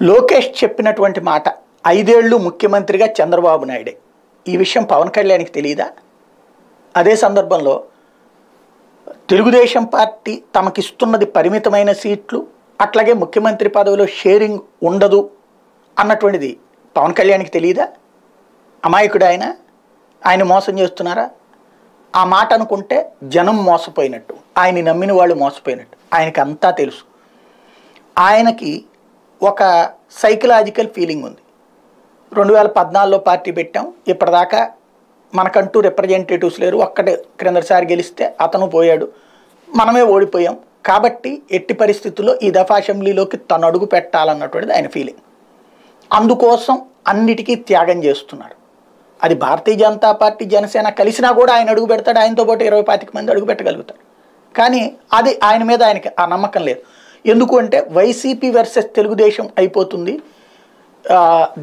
లోకేష్ చెప్పినటువంటి మాట 5 ఏళ్ళు ముఖ్యమంత్రిగా చంద్రబాబు నాయుడే. ఈ విషయం పవన్ కళ్యాణ్కి తెలియదా? అదే సందర్భంలో తెలుగుదేశం పార్టీ తమకిస్తున్నది పరిమితమైన సీట్లు, అట్లాగే ముఖ్యమంత్రి పదవిలో షేరింగ్ ఉండదు అన్నటువంటిది పవన్ కళ్యాణ్కి తెలియదా? అమాయకుడు ఆయన మోసం చేస్తున్నారా? ఆ మాట అనుకుంటే జనం మోసపోయినట్టు, ఆయన నమ్మిన వాళ్ళు మోసపోయినట్టు. ఆయనకి అంతా తెలుసు. ఆయనకి ఒక సైకలాజికల్ ఫీలింగ్ ఉంది. 2014లో పార్టీ పెట్టాం, ఇప్పటిదాకా మనకంటూ రిప్రజెంటేటివ్స్ లేరు, ఒక్కటే క్రిందసారి గెలిస్తే అతను పోయాడు, మనమే ఓడిపోయాం, కాబట్టి ఎట్టి పరిస్థితుల్లో ఈ దఫా అసెంబ్లీలోకి తను అడుగు పెట్టాలన్నటువంటిది ఆయన ఫీలింగ్. అందుకోసం అన్నిటికీ త్యాగం చేస్తున్నారు. అది భారతీయ జనతా పార్టీ జనసేన కలిసినా కూడా ఆయన అడుగు పెడతాడు, ఆయనతో పాటు 20-25 మంది అడుగు పెట్టగలుగుతారు. కానీ అది ఆయన మీద ఆయనకి ఆ నమ్మకం లేదు. ఎందుకు అంటే వైసీపీ వర్సెస్ తెలుగుదేశం అయిపోతుంది,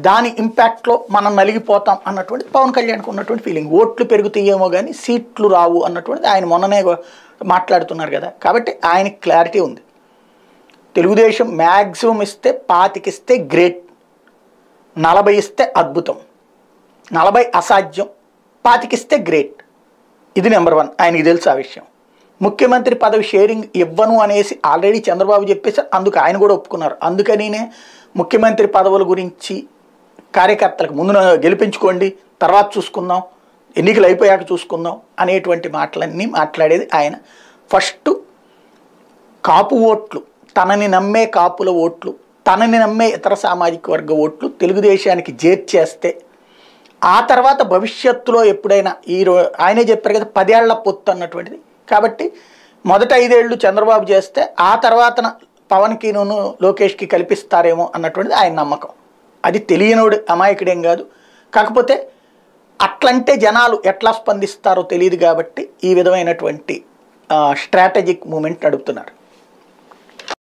దాని ఇంపాక్ట్లో మనం నలిగిపోతాం అన్నటువంటి పవన్ కళ్యాణ్కి ఉన్నటువంటి ఫీలింగ్. ఓట్లు పెరుగుతాయేమో కానీ సీట్లు రావు అన్నటువంటిది ఆయన మొన్ననే మాట్లాడుతున్నారు కదా. కాబట్టి ఆయనకి క్లారిటీ ఉంది. తెలుగుదేశం మ్యాక్సిమం ఇస్తే 25 ఇస్తే గ్రేట్, 40 ఇస్తే అద్భుతం, 40 అసాధ్యం, 25 ఇస్తే గ్రేట్. ఇది నెంబర్ 1. ఆయనకి తెలుసు ఆ విషయం. ముఖ్యమంత్రి పదవి షేరింగ్ ఇవ్వను అనేసి ఆల్రెడీ చంద్రబాబు చెప్పేసారు, అందుకు ఆయన కూడా ఒప్పుకున్నారు. అందుకనినే ముఖ్యమంత్రి పదవుల గురించి కార్యకర్తలకు ముందు గెలిపించుకోండి, తర్వాత చూసుకుందాం, ఎన్నికలు అయిపోయాక చూసుకుందాం అనేటువంటి మాటలన్నీ మాట్లాడేది ఆయన. ఫస్ట్ కాపు ఓట్లు, తనని నమ్మే కాపుల ఓట్లు, తనని నమ్మే ఇతర సామాజిక వర్గ ఓట్లు తెలుగుదేశానికి చేర్చేస్తే ఆ తర్వాత భవిష్యత్తులో ఎప్పుడైనా ఆయనే చెప్పారు కదా 10 ఏళ్ల పొత్తు అన్నటువంటిది. కాబట్టి మొదట 5 ఏళ్ళు చంద్రబాబు చేస్తే ఆ తర్వాత పవన్కి లోకేష్కి కల్పిస్తారేమో అన్నటువంటిది ఆయన నమ్మకం. అది తెలియనోడు అమాయకుడేం కాదు. కాకపోతే అట్లంటే జనాలు ఎట్లా స్పందిస్తారో తెలియదు కాబట్టి ఈ విధమైనటువంటి స్ట్రాటజిక్ మూమెంట్ నడుపుతున్నారు.